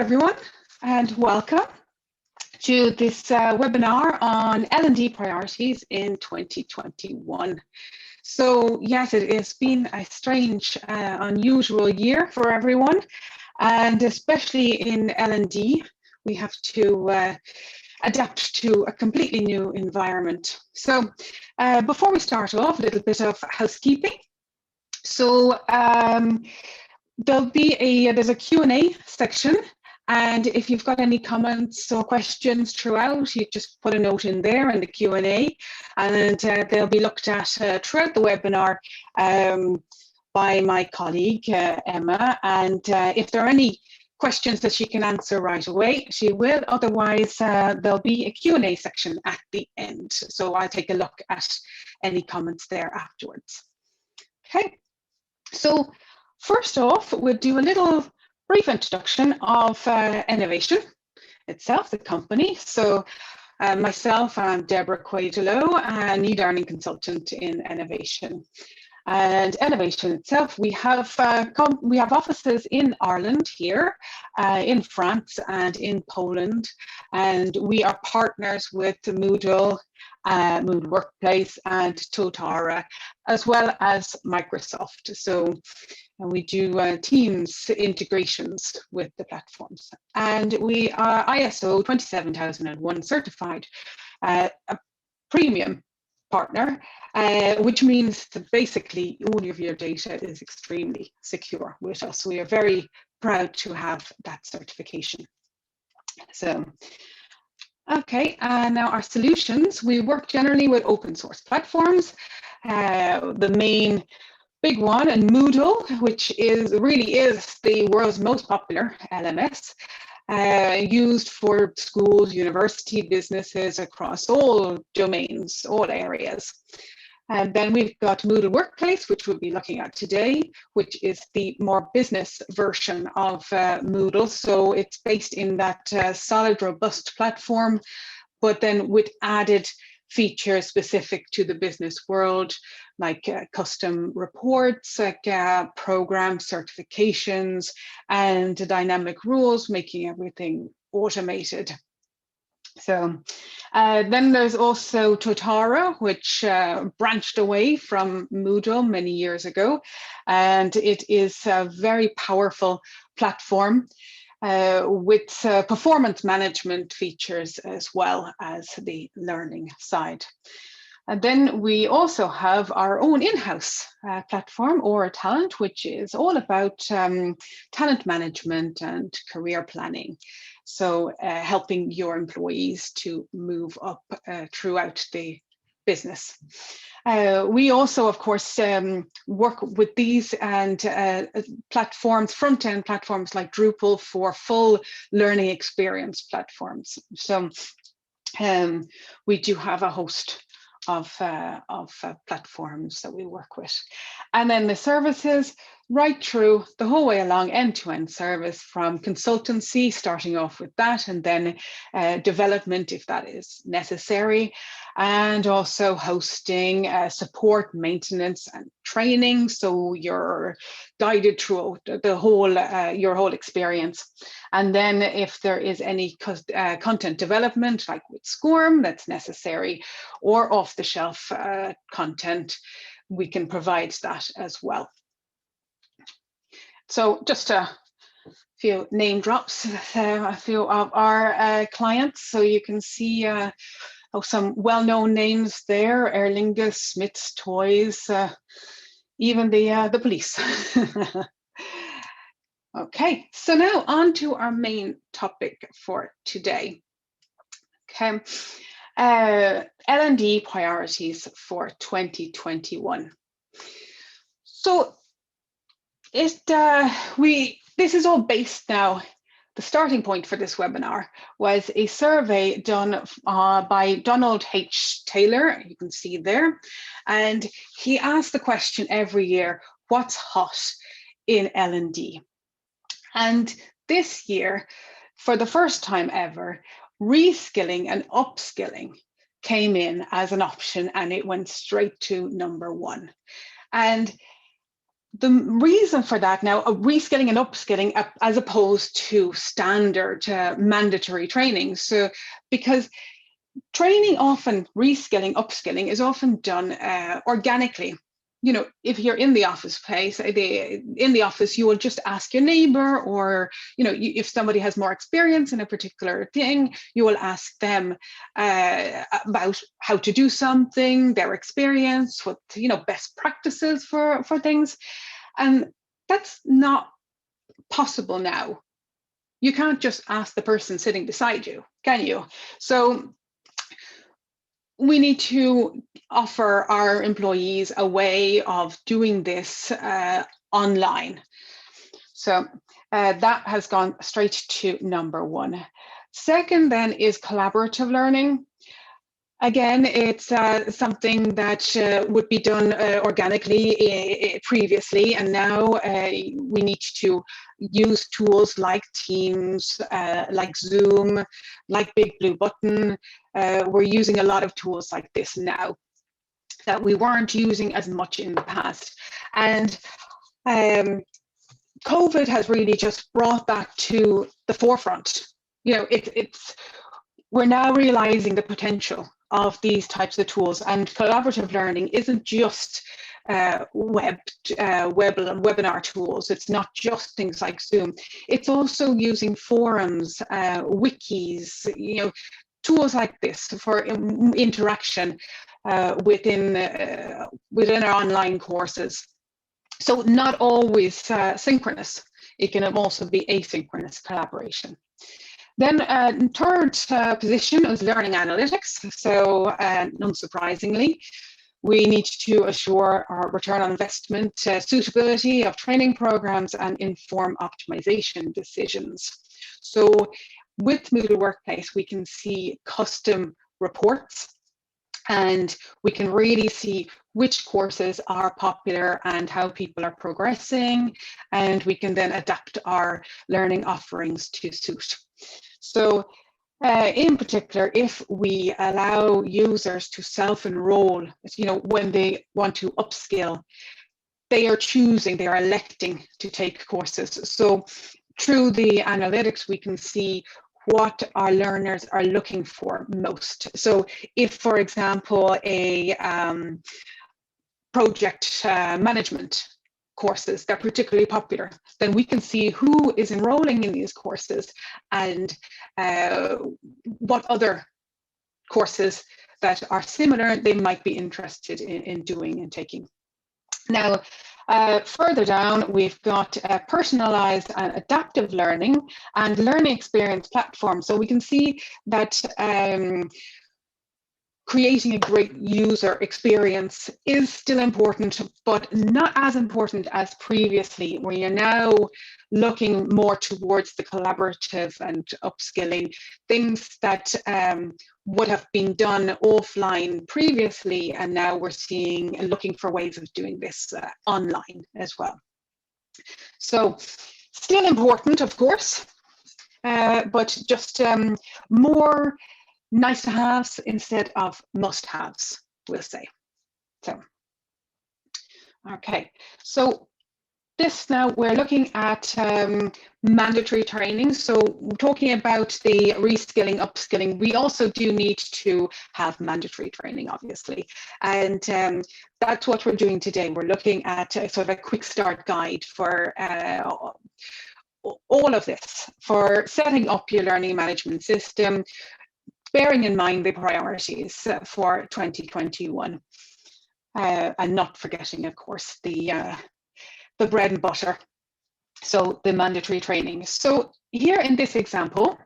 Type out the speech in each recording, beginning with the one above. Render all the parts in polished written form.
everyone, and welcome to this webinar on L&D priorities in 2021. So yes, it has been a strange, unusual year for everyone, and especially in L&D, we have to adapt to a completely new environment. So before we start off, a little bit of housekeeping. So there's a Q&A section, and if you've got any comments or questions throughout, you just put a note in there in the Q&A, and they'll be looked at throughout the webinar by my colleague Emma, and if there are any questions that she can answer right away, she will. Otherwise, there'll be a Q&A section at the end, so I'll take a look at any comments there afterwards. Okay, so first off, we'll do a little brief introduction of Enovation itself, the company. So myself, I'm Deborah Quaidelo, a new learning consultant in Enovation. And Enovation itself, we have offices in Ireland here, in France and in Poland, and we are partners with Moodle, Moodle Workplace and Totara, as well as Microsoft. So we do Teams integrations with the platforms. And we are ISO 27001 certified, a premium partner, which means that basically all of your data is extremely secure with us. We are very proud to have that certification. So, okay, now our solutions, we work generally with open source platforms. The main big one, and Moodle, which really is the world's most popular LMS, used for schools, university, businesses across all domains, all areas. And then we've got Moodle Workplace, which we'll be looking at today, which is the more business version of Moodle. So it's based in that solid, robust platform, but then with added features specific to the business world, like custom reports, like program certifications, and dynamic rules, making everything automated. So then there's also Totara, which branched away from Moodle many years ago, and it is a very powerful platform with performance management features as well as the learning side. And then we also have our own in-house platform, Aura Talent, which is all about talent management and career planning. So helping your employees to move up throughout the business. We also, of course, work with these and platforms, front-end platforms like Drupal for full learning experience platforms. So we do have a host of platforms that we work with. And then the services, right through the whole way along, end-to-end service, from consultancy, starting off with that, and then development if that is necessary, and also hosting, support, maintenance, and training. So you're guided through the whole your whole experience. And then if there is any content development, like with SCORM, that's necessary, or off-the-shelf content, we can provide that as well. So just a few name drops, a few of our clients. So you can see some well-known names there: Aer Lingus, Smith's Toys, even the police. Okay, so now on to our main topic for today. Okay, L&D priorities for 2021. So this is all based now. The starting point for this webinar was a survey done by Donald H. Taylor, you can see there, and he asked the question every year, what's hot in L&D? And this year, for the first time ever, reskilling and upskilling came in as an option, and it went straight to #1. And the reason for that now, reskilling and upskilling as opposed to standard mandatory training. So because training often, reskilling, upskilling is often done organically. You know, if you're in the office place, in the office, you will just ask your neighbor, or, you know, if somebody has more experience in a particular thing, you will ask them about how to do something, their experience, what, you know, best practices for things. And that's not possible now. You can't just ask the person sitting beside you, can you? So we need to offer our employees a way of doing this online. So that has gone straight to number one. Second then is collaborative learning. Again, it's something that would be done organically previously, and now we need to use tools like Teams, like Zoom, like Big Blue Button. We're using a lot of tools like this now that we weren't using as much in the past. And COVID has really just brought that to the forefront. You know, we're now realizing the potential of these types of tools, and collaborative learning isn't just web and webinar tools. It's not just things like Zoom. It's also using forums, wikis, you know, tools like this for interaction within our online courses. So not always synchronous. It can also be asynchronous collaboration. Then third position is learning analytics. So unsurprisingly, we need to assure our return on investment, suitability of training programs, and inform optimization decisions. So with Moodle Workplace, we can see custom reports, and we can really see which courses are popular and how people are progressing, and we can then adapt our learning offerings to suit. So in particular, if we allow users to self-enroll, you know, when they want to upskill, they are electing to take courses. So through the analytics, we can see what our learners are looking for most. So if, for example, a project management courses, they're particularly popular, then we can see who is enrolling in these courses and what other courses that are similar they might be interested in doing and taking. Now, further down, we've got personalized and adaptive learning and learning experience platforms. So we can see that creating a great user experience is still important, but not as important as previously, where you're now looking more towards the collaborative and upskilling, things that would have been done offline previously, and now we're seeing and looking for ways of doing this online as well. So still important, of course, but just more nice to haves instead of must haves, we'll say. So, okay, so this now we're looking at mandatory training. So talking about the reskilling, upskilling, we also do need to have mandatory training, obviously. And that's what we're doing today. We're looking at sort of a quick start guide for all of this, for setting up your learning management system, bearing in mind the priorities for 2021, and not forgetting, of course, the bread and butter, so the mandatory training. So here in this example,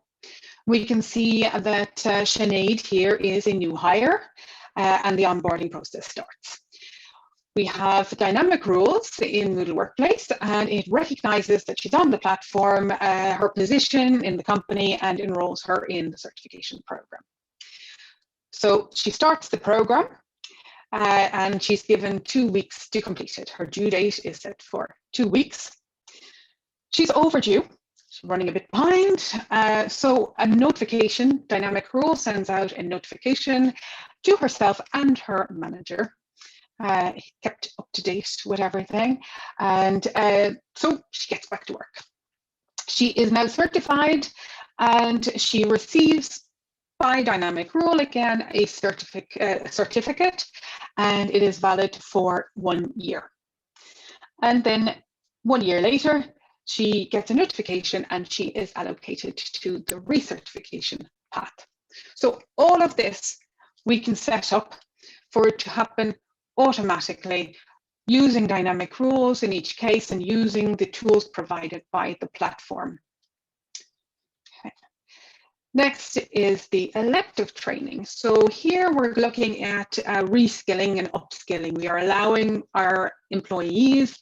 we can see that Sinead here is a new hire, and the onboarding process starts. We have dynamic rules in Moodle Workplace, and it recognizes that she's on the platform, her position in the company, and enrolls her in the certification program. So she starts the program, and she's given 2 weeks to complete it. Her due date is set for 2 weeks. She's overdue. She's running a bit behind. So a notification, dynamic rule, sends out a notification to herself and her manager kept up to date with everything. And so she gets back to work. She is now certified, and she receives by dynamic rule again a certificate, and it is valid for 1 year. And then 1 year later, she gets a notification and she is allocated to the recertification path. So all of this we can set up for it to happen automatically using dynamic rules in each case and using the tools provided by the platform. Okay. Next is the elective training. So here we're looking at reskilling and upskilling. We are allowing our employees,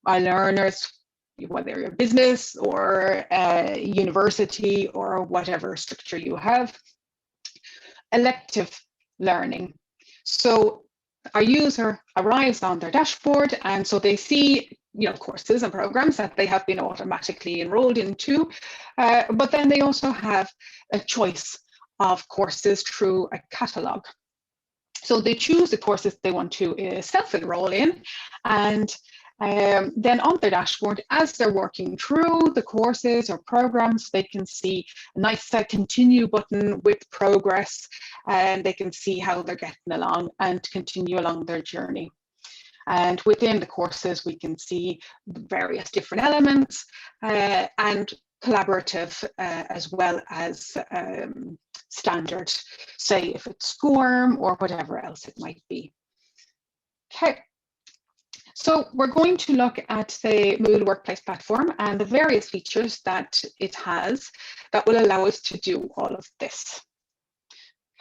our learners, whether you're a business or a university or whatever structure you have, elective learning. So our user arrives on their dashboard, and so they see courses and programs that they have been automatically enrolled into, but then they also have a choice of courses through a catalog. So they choose the courses they want to self-enroll in, and then on their dashboard, as they're working through the courses or programs, they can see a nice continue button with progress, and they can see how they're getting along and continue along their journey. And within the courses, we can see various different elements and collaborative as well as standard, say if it's SCORM or whatever else it might be. Okay. So we're going to look at the Moodle Workplace platform and the various features that it has that will allow us to do all of this.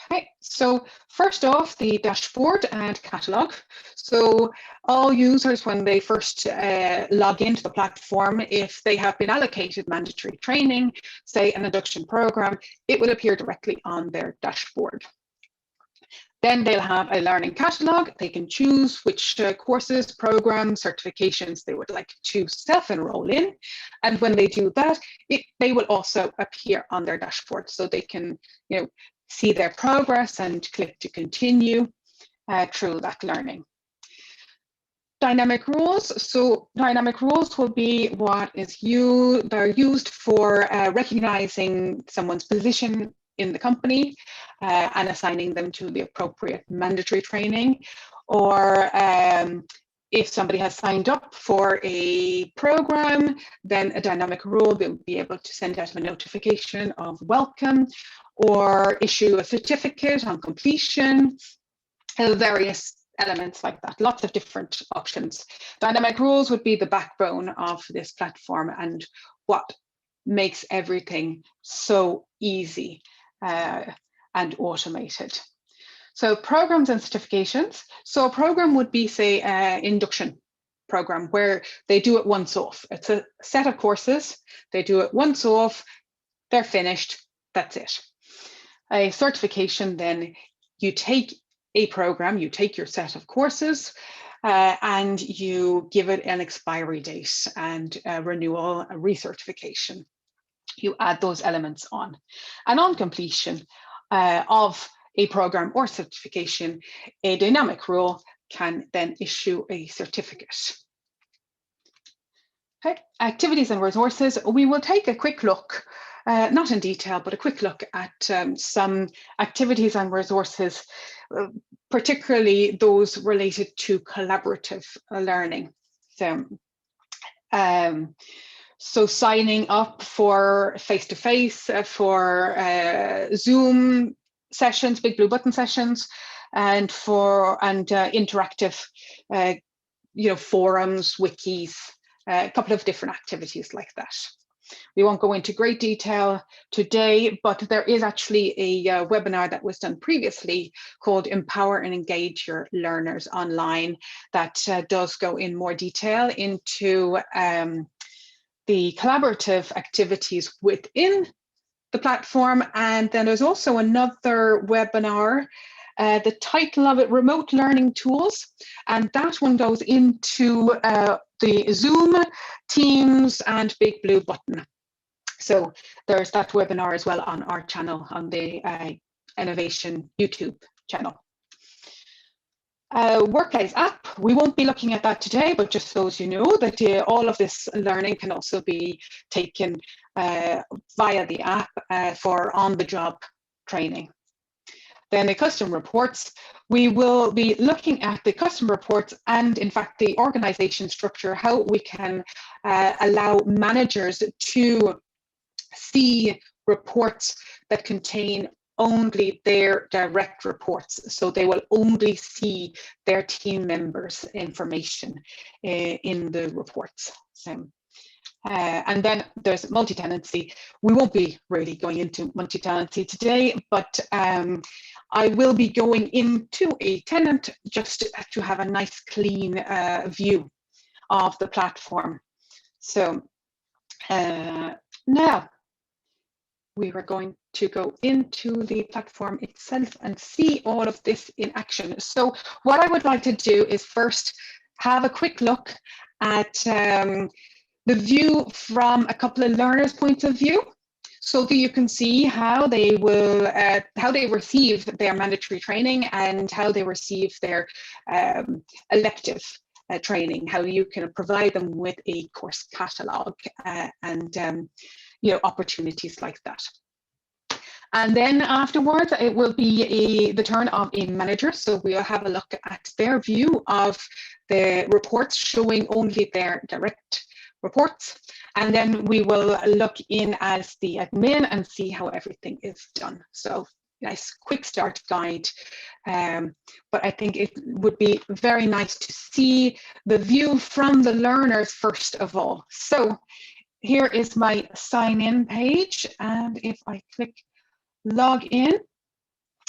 Okay, so first off, the dashboard and catalog. So all users, when they first log into the platform, if they have been allocated mandatory training, say an induction program, it will appear directly on their dashboard. Then they'll have a learning catalog. They can choose which courses, programs, certifications they would like to self-enroll in. And when they do that, they will also appear on their dashboard. So they can see their progress and click to continue through that learning. Dynamic rules. So dynamic rules will be what is they're used for recognizing someone's position in the company and assigning them to the appropriate mandatory training, or if somebody has signed up for a program, then a dynamic rule will be able to send out a notification of welcome or issue a certificate on completion, various elements like that, lots of different options. Dynamic rules would be the backbone of this platform and what makes everything so easy and automated. So programs and certifications. So a program would be, say, an induction program where they do it once off. It's a set of courses. They do it once off. They're finished. That's it. A certification, then you take a program, you take your set of courses, and you give it an expiry date and a renewal, a recertification. You add those elements on. And on completion of a program or certification, a dynamic rule can then issue a certificate. Okay, activities and resources. We will take a quick look, not in detail, but a quick look at some activities and resources, particularly those related to collaborative learning. So signing up for face-to-face, for Zoom sessions, big blue button sessions, and for interactive, forums, wikis, a couple of different activities like that. We won't go into great detail today, but there is actually a webinar that was done previously called Empower and Engage Your Learners Online that does go in more detail into the collaborative activities within the platform. And then there's also another webinar, the title of it, Remote Learning Tools. And that one goes into the Zoom, Teams, and Big Blue Button. So there's that webinar as well on our channel, on the Enovation YouTube channel. Workplace app, we won't be looking at that today, but just so as you know that all of this learning can also be taken via the app for on-the-job training. Then the custom reports, we will be looking at the custom reports and in fact the organization structure, how we can allow managers to see reports that contain only their direct reports. So they will only see their team members' information in the reports. So, and then there's multi-tenancy. We won't be really going into multi-tenancy today, but I will be going into a tenant just to have a nice clean view of the platform. So now we were going to go into the platform itself and see all of this in action. So what I would like to do is first have a quick look at the view from a couple of learners' points of view, so that you can see how they will, how they receive their mandatory training and how they receive their elective training, how you can provide them with a course catalogue and you know, opportunities like that. And then afterwards, it will be the turn of a manager. So we'll have a look at their view of the reports showing only their direct reports. And then we will look in as the admin and see how everything is done. So nice quick start guide. But I think it would be very nice to see the view from the learners first of all. So here is my sign in page. And if I click log in,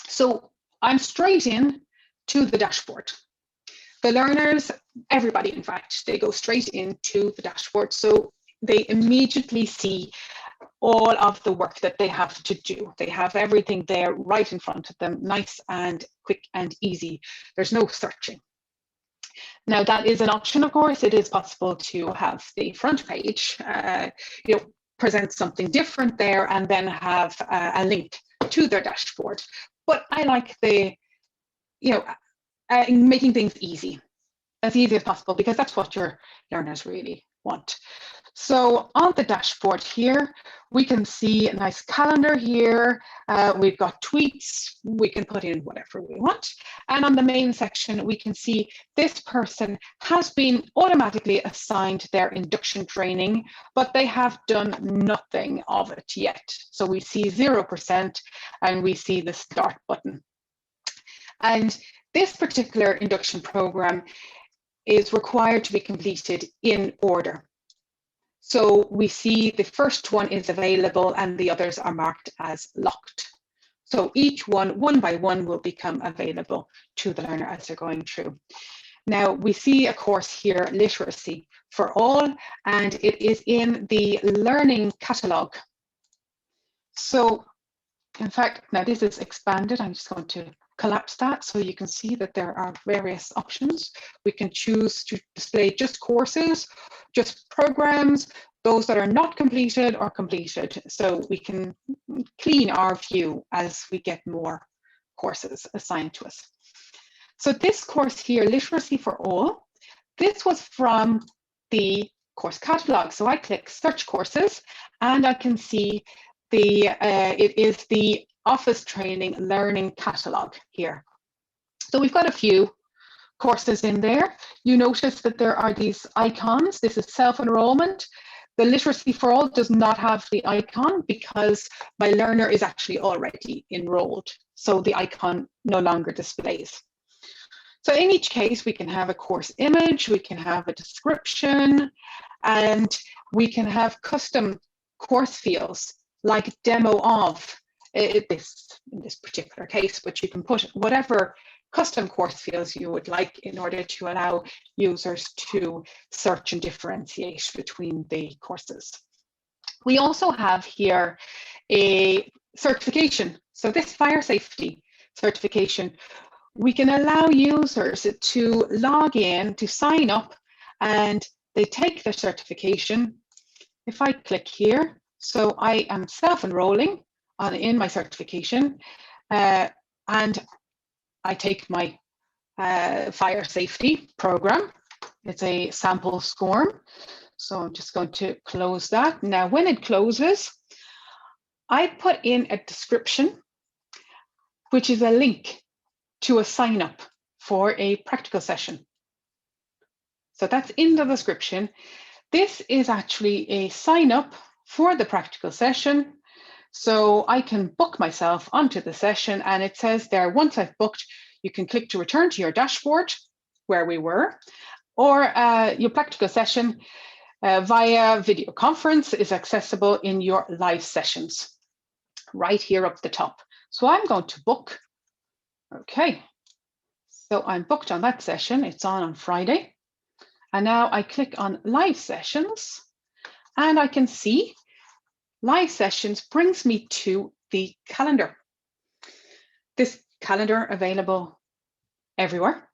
so I'm straight in to the dashboard. The learners, everybody in fact, they go straight into the dashboard. So they immediately see all of the work that they have to do. They have everything there right in front of them, nice and quick and easy. There's no searching. Now that is an option, of course. It is possible to have the front page, you know, present something different there and then have a link to their dashboard. But I like the, you know, making things easy as possible, because that's what your learners really want. So on the dashboard here, we can see a nice calendar here. We've got tweets. We can put in whatever we want. And on the main section, we can see this person has been automatically assigned their induction training, but they have done nothing of it yet. So we see 0% and we see the start button. And this particular induction program is required to be completed in order. So we see the first one is available and the others are marked as locked. So each one by one, will become available to the learner as they're going through. Now we see a course here, Literacy for All, and it is in the learning catalogue. So in fact, now this is expanded. I'm just going to collapse that so you can see that there are various options. We can choose to display just courses, just programs, those that are not completed or completed. So we can clean our view as we get more courses assigned to us. So this course here, Literacy for All, this was from the course catalog. So I click search courses and I can see the it is the Office Training Learning Catalog here. So we've got a few courses in there. You notice that there are these icons. This is self-enrollment. The Literacy for All does not have the icon because my learner is actually already enrolled. So the icon no longer displays. So in each case, we can have a course image, we can have a description, and we can have custom course fields like demo of in this particular case, but you can put whatever custom course fields you would like in order to allow users to search and differentiate between the courses. We also have here a certification. So this fire safety certification, we can allow users to log in, to sign up, and they take their certification. If I click here, so I am self-enrolling in my certification, and I take my fire safety program. It's a sample SCORM. So I'm just going to close that. Now, when it closes, I put in a description, which is a link to a sign up for a practical session. So that's in the description. This is actually a sign up for the practical session. So I can book myself onto the session, and it says there, once I've booked, you can click to return to your dashboard where we were, or your practical session via video conference is accessible in your live sessions right here up the top. So I'm going to book. Okay, so I'm booked on that session. It's on Friday. And now I click on live sessions, and I can see live sessions brings me to the calendar. This calendar available everywhere.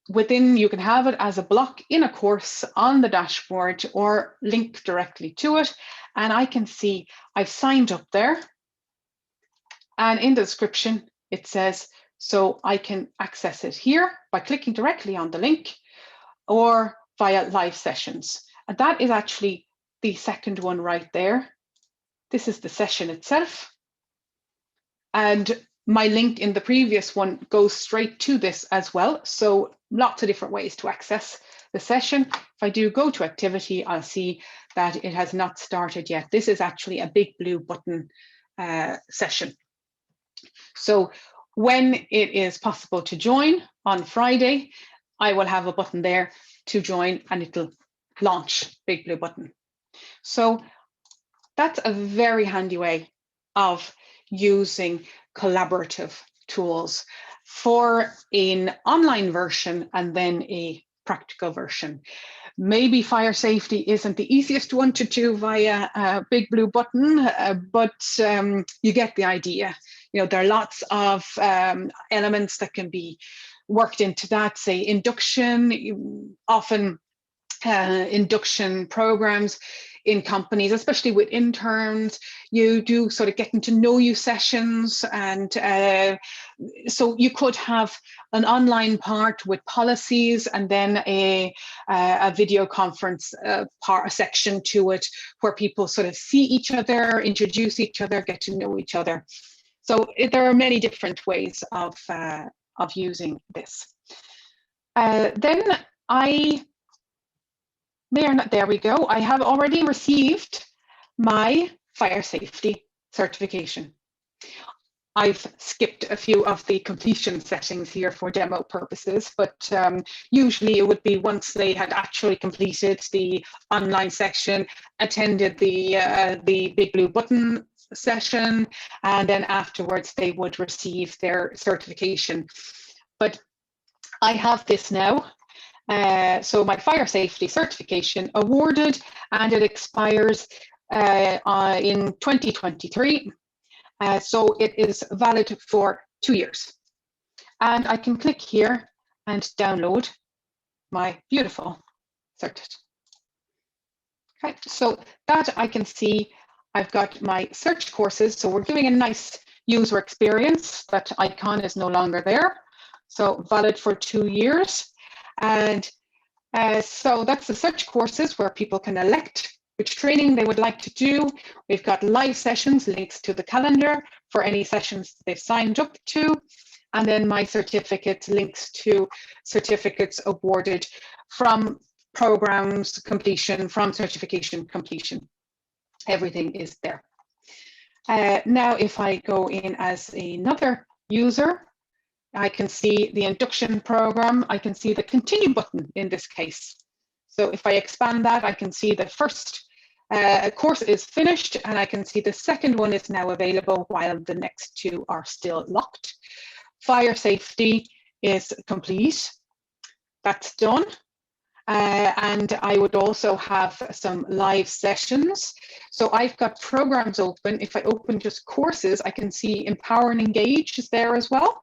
Within, you can have it as a block in a course on the dashboard or link directly to it. And I can see I've signed up there. And in the description, it says, so I can access it here by clicking directly on the link or via live sessions. And that is actually the second one right there. This is the session itself. And my link in the previous one goes straight to this as well. So lots of different ways to access the session. If I do go to activity, I'll see that it has not started yet. This is actually a big blue button session. So when it is possible to join on Friday, I will have a button there to join, and it'll launch, big blue button. So that's a very handy way of using collaborative tools for an online version and then a practical version. Maybe fire safety isn't the easiest one to do via a big blue button, but you get the idea. You know, there are lots of elements that can be worked into that, say induction, often induction programs in companies, especially with interns, you do sort of getting to know you sessions. And so you could have an online part with policies and then a video conference part, a section to it where people sort of see each other, introduce each other, get to know each other. So there are many different ways of using this. Then I may or not, there we go. I have already received my fire safety certification. I've skipped a few of the completion settings here for demo purposes, but usually it would be once they had actually completed the online section, attended the big blue button session, and then afterwards they would receive their certification. But I have this now. So my fire safety certification awarded, and it expires in 2023. So it is valid for 2 years. And I can click here and download my beautiful certificate. Okay, so that I can see I've got my search courses. So we're giving a nice user experience. That icon is no longer there. So valid for 2 years. And so that's the search courses where people can elect which training they would like to do. We've got live sessions, links to the calendar for any sessions they've signed up to. And then my certificates, links to certificates awarded from programs completion, from certification completion. Everything is there. Now, if I go in as another user, I can see the induction program. I can see the continue button in this case. So if I expand that, I can see the first course is finished, and I can see the second one is now available while the next two are still locked. Fire safety is complete. That's done. And I would also have some live sessions. So I've got programs open. If I open just courses, I can see Empower and Engage is there as well.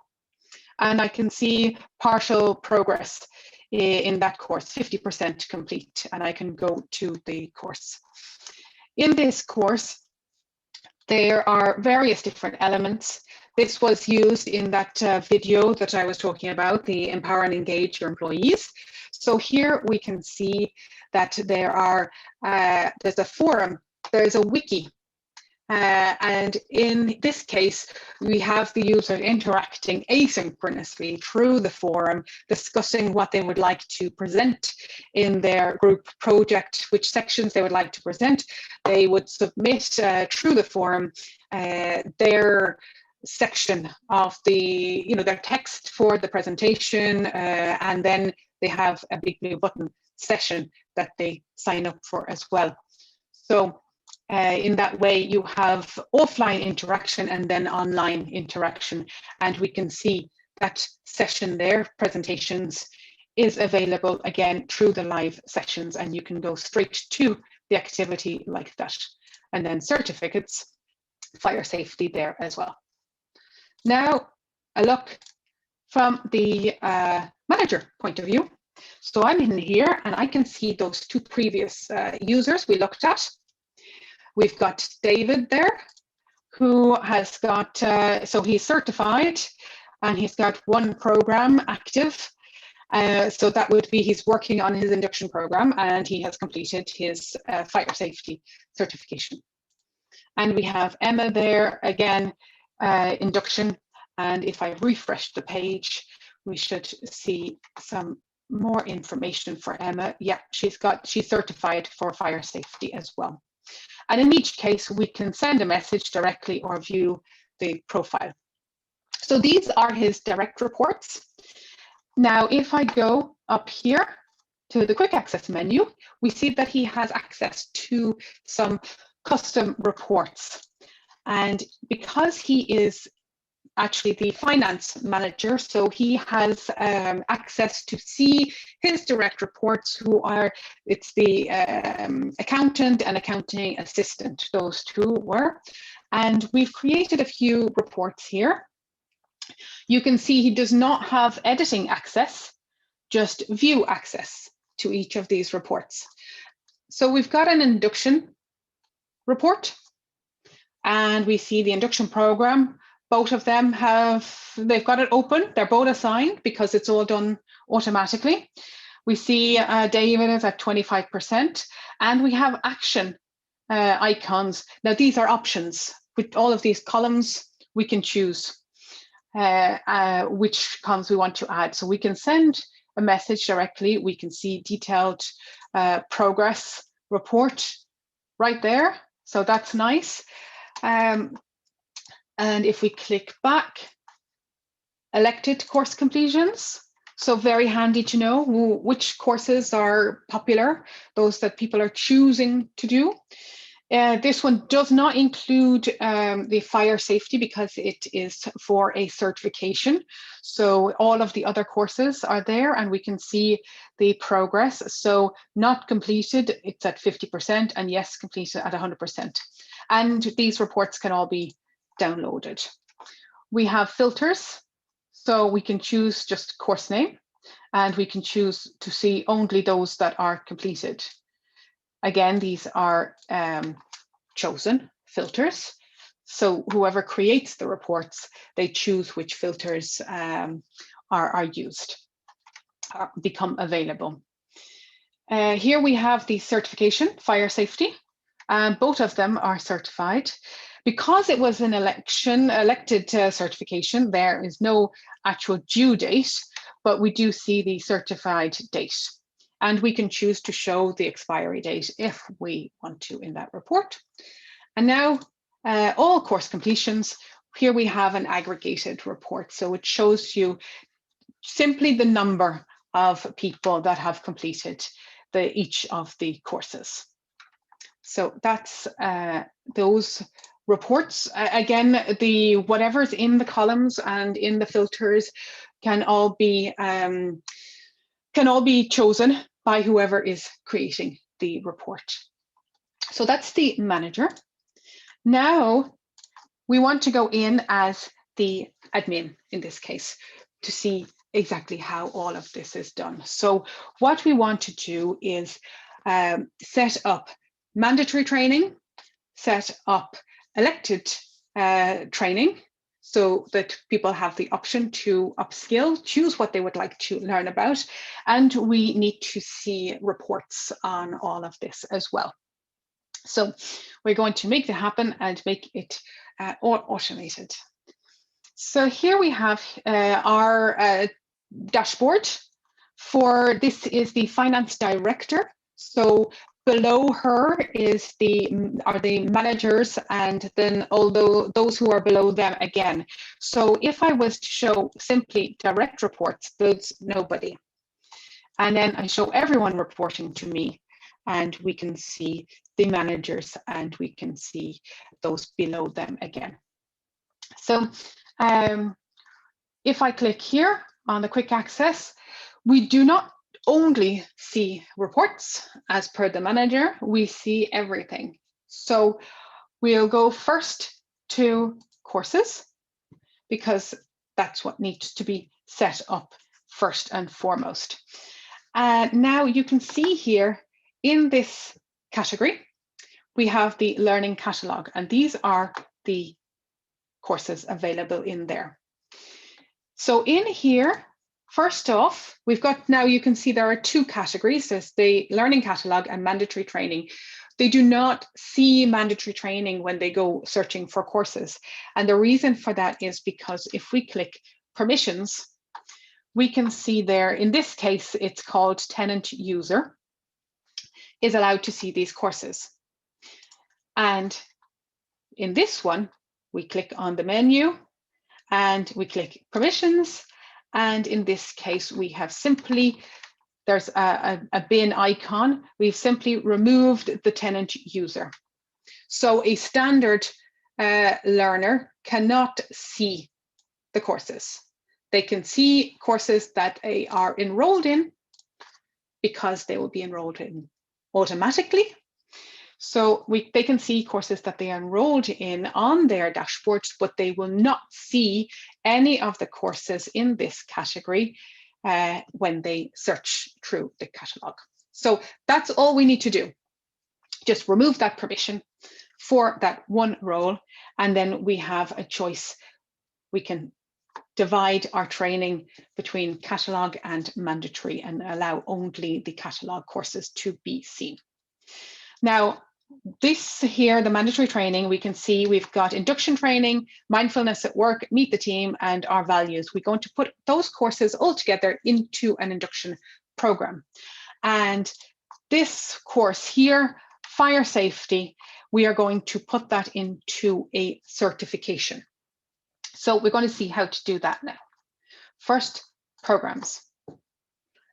And I can see partial progress in that course, 50% complete, and I can go to the course. In this course, there are various different elements. This was used in that video that I was talking about, the Empower and Engage Your Employees. So here we can see that there are, there's a forum, there's a wiki. And in this case, we have the user interacting asynchronously through the forum, discussing what they would like to present in their group project, which sections they would like to present. They would submit through the forum their section of the, their text for the presentation, and then they have a big blue button session that they sign up for as well. So in that way, you have offline interaction and then online interaction. And we can see that session there, presentations, is available again through the live sessions, and you can go straight to the activity like that. And then certificates, fire safety there as well. Now, a look from the manager point of view. So I'm in here and I can see those two previous users we looked at. We've got David there, who has got, so he's certified and he's got one program active. So that would be, he's working on his induction program and he has completed his fire safety certification. And we have Emma there again, induction. And if I refresh the page, we should see some more information for Emma. Yeah, she's certified for fire safety as well. And in each case, we can send a message directly or view the profile. So these are his direct reports. Now, if I go up here to the quick access menu, we see that he has access to some custom reports. And because he is actually the finance manager, so he has access to see his direct reports, who are, it's the accountant and accounting assistant, those two were. And we've created a few reports here. You can see he does not have editing access, just view access to each of these reports. So we've got an induction report, and we see the induction program. Both of them they've got it open. They're both assigned because it's all done automatically. We see David is at 25%, and we have action icons. Now these are options. With all of these columns, we can choose which columns we want to add. So we can send a message directly. We can see detailed progress report right there. So that's nice. And if we click back, elected course completions. So very handy to know which courses are popular, those that people are choosing to do. This one does not include the fire safety because it is for a certification. So all of the other courses are there and we can see the progress. So not completed, it's at 50%, and yes, completed at 100%. And these reports can all be downloaded. We have filters, so we can choose just course name, and we can choose to see only those that are completed. Again, these are chosen filters. So whoever creates the reports, they choose which filters are used, become available. Here we have the certification, fire safety. Both of them are certified. Because it was an elected certification, there is no actual due date, but we do see the certified date. And we can choose to show the expiry date if we want to in that report. And now all course completions, here we have an aggregated report. So it shows you simply the number of people that have completed each of the courses. So that's those reports. Again, whatever's in the columns and in the filters can all be chosen by whoever is creating the report. So that's the manager. Now we want to go in as the admin in this case to see exactly how all of this is done. So what we want to do is set up mandatory training, set up elected training. so that people have the option to upskill, choose what they would like to learn about. And we need to see reports on all of this as well. So we're going to make that happen and make it automated. So here we have our dashboard. For this is the finance director. So below her are the managers, and then although those who are below them again. So if I was to show simply direct reports, there's nobody. And then I show everyone reporting to me, and we can see the managers and we can see those below them again. So if I click here on the quick access, we do not only see reports as per the manager, we see everything. So we'll go first to courses, because that's what needs to be set up first and foremost. Now you can see here in this category, we have the learning catalog, and these are the courses available in there. So in here, first off, we've got, now you can see there are two categories. There's the learning catalog and mandatory training. They do not see mandatory training when they go searching for courses. And the reason for that is because if we click permissions, we can see there, in this case, it's called tenant user, is allowed to see these courses. And in this one, we click on the menu and we click permissions. And in this case, we have simply, there's a bin icon. We've simply removed the tenant user. So a standard learner cannot see the courses. They can see courses that they are enrolled in because they will be enrolled in automatically. So they can see courses that they are enrolled in on their dashboards, but they will not see any of the courses in this category when they search through the catalog. So that's all we need to do. Just remove that permission for that one role, and then we have a choice. We can divide our training between catalog and mandatory and allow only the catalog courses to be seen. Now, this here, the mandatory training, we can see we've got induction training, mindfulness at work, meet the team, and our values. We're going to put those courses all together into an induction program. And this course here, fire safety, we are going to put that into a certification. So we're going to see how to do that now. First, programs.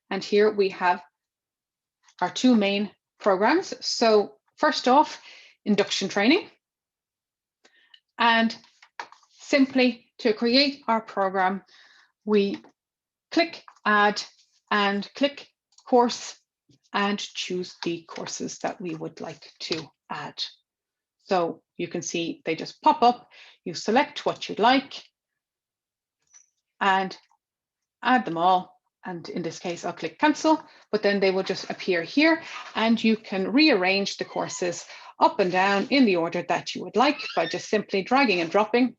And here we have our two main programs. So first off, induction training. And simply to create our program, we click add and click course and choose the courses that we would like to add. So you can see they just pop up. You select what you'd like and add them all. And in this case, I'll click cancel, but then they will just appear here, and you can rearrange the courses up and down in the order that you would like by just simply dragging and dropping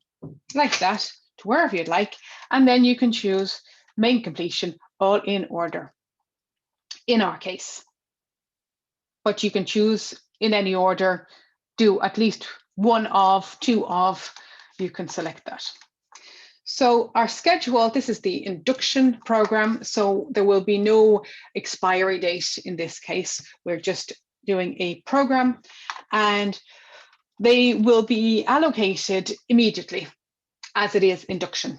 like that to wherever you'd like. And then you can choose main completion all in order in our case. But you can choose in any order, do at least one of, two of, you can select that. So our schedule, this is the induction program, so there will be no expiry date in this case. We're just doing a program, and they will be allocated immediately as it is induction.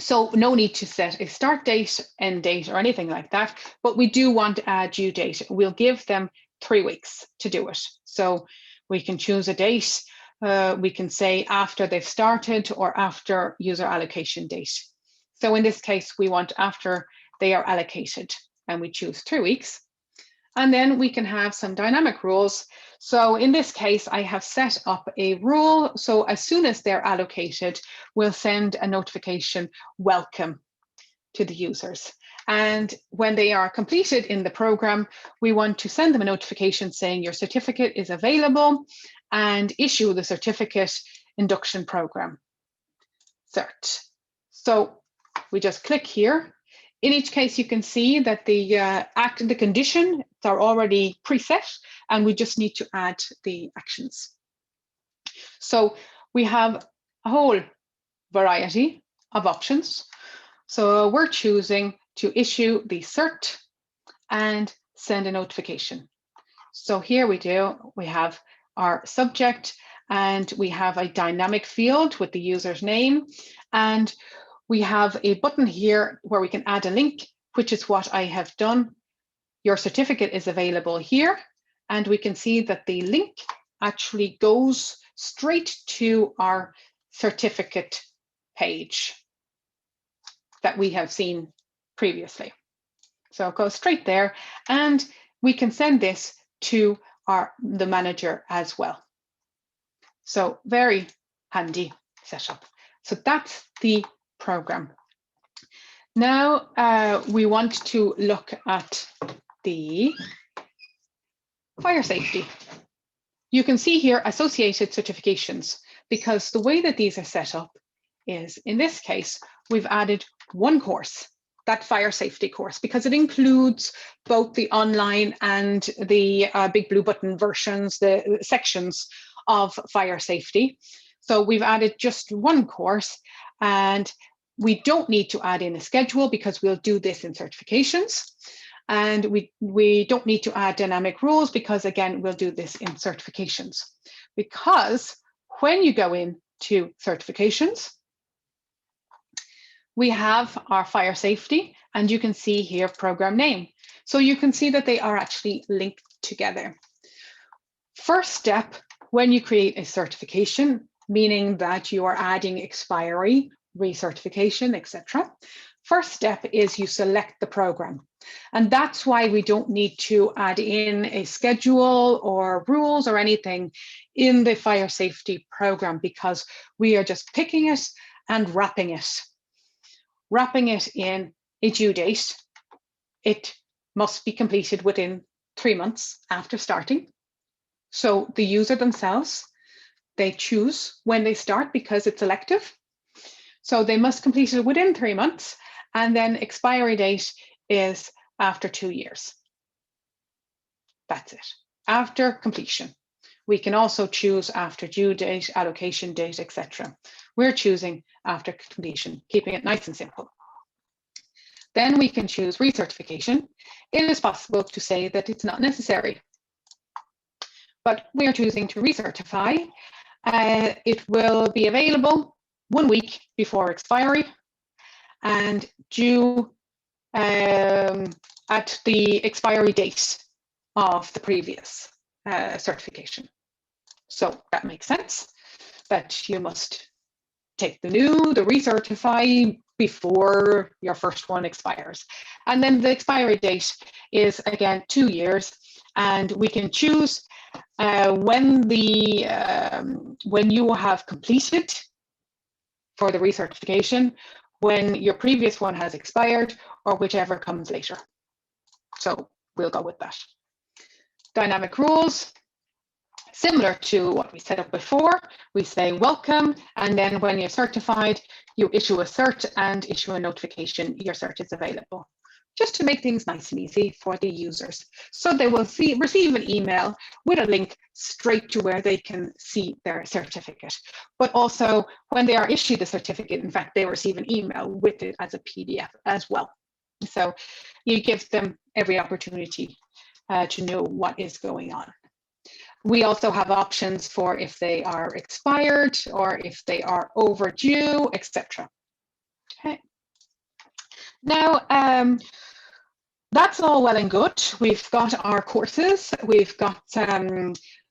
So no need to set a start date, end date, or anything like that, but we do want a due date. We'll give them 3 weeks to do it. So we can choose a date. We can say after they've started or after user allocation date. So in this case, we want after they are allocated, and we choose 3 weeks. And then we can have some dynamic rules. So in this case, I have set up a rule. So as soon as they're allocated, we'll send a notification, welcome, to the users. And when they are completed in the program, we want to send them a notification saying your certificate is available, and issue the certificate induction program. cert. So we just click here. In each case, you can see that the conditions are already preset, and we just need to add the actions. So we have a whole variety of options. So we're choosing to issue the cert and send a notification. So here we have our subject, and we have a dynamic field with the user's name, and we have a button here where we can add a link, which is what I have done. Your certificate is available here, and we can see that the link actually goes straight to our certificate page that we have seen previously. So it goes straight there, and we can send this to the manager as well. So very handy setup. So that's the program. Now we want to look at the fire safety. You can see here associated certifications, because the way that these are set up is, in this case, we've added one course, that fire safety course, because it includes both the online and the big blue button versions, the sections of fire safety. So we've added just one course, and we don't need to add in a schedule because we'll do this in certifications. And we don't need to add dynamic rules because, again, we'll do this in certifications. Because when you go into certifications, we have our fire safety, and you can see here program name. So you can see that they are actually linked together. First step, when you create a certification, meaning that you are adding expiry, recertification, etc. First step is you select the program. And that's why we don't need to add in a schedule or rules or anything in the fire safety program, because we are just picking it and wrapping it in a due date. It must be completed within 3 months after starting. So the user themselves, they choose when they start because it's elective. So they must complete it within 3 months, and then expiry date is after 2 years. That's it, after completion. We can also choose after due date, allocation date, etc. We're choosing after completion, keeping it nice and simple. Then we can choose recertification. It is possible to say that it's not necessary, but we are choosing to recertify. It will be available 1 week before expiry and due at the expiry date of the previous certification. So that makes sense, that you must take the recertify before your first one expires. And then the expiry date is, again, 2 years, and we can choose when you have completed for the recertification, when your previous one has expired, or whichever comes later. So we'll go with that. Dynamic rules, similar to what we set up before. We say welcome, and then when you're certified, you issue a cert and issue a notification your cert is available, just to make things nice and easy for the users. So they will receive an email with a link straight to where they can see their certificate. But also, when they are issued the certificate, in fact, they receive an email with it as a PDF as well. So you give them every opportunity to know what is going on. We also have options for if they are expired or if they are overdue, etc. Okay. Now, that's all well and good. We've got our courses. We've got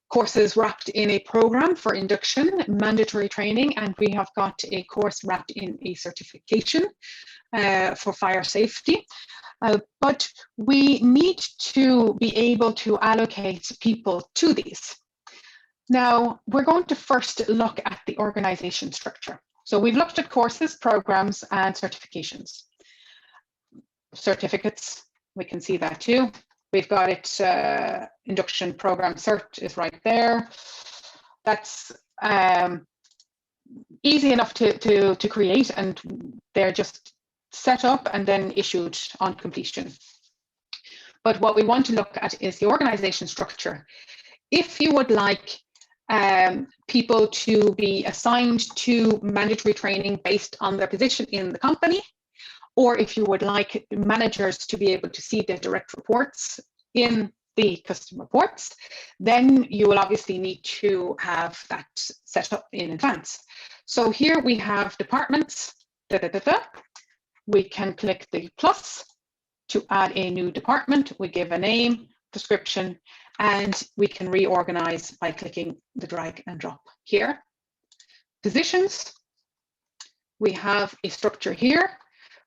courses wrapped in a program for induction, mandatory training, and we have got a course wrapped in a certification for fire safety. But we need to be able to allocate people to these. Now, we're going to first look at the organization structure. So we've looked at courses, programs, and certifications. Certificates, we can see that too. We've got it, induction program cert is right there. That's easy enough to create, and they're just set up and then issued on completion. But what we want to look at is the organization structure. If you would like people to be assigned to mandatory training based on their position in the company, or if you would like managers to be able to see their direct reports in the custom reports, then you will obviously need to have that set up in advance. So here we have departments. We can click the plus to add a new department. We give a name, description, and we can reorganize by clicking the drag and drop here. Positions, we have a structure here.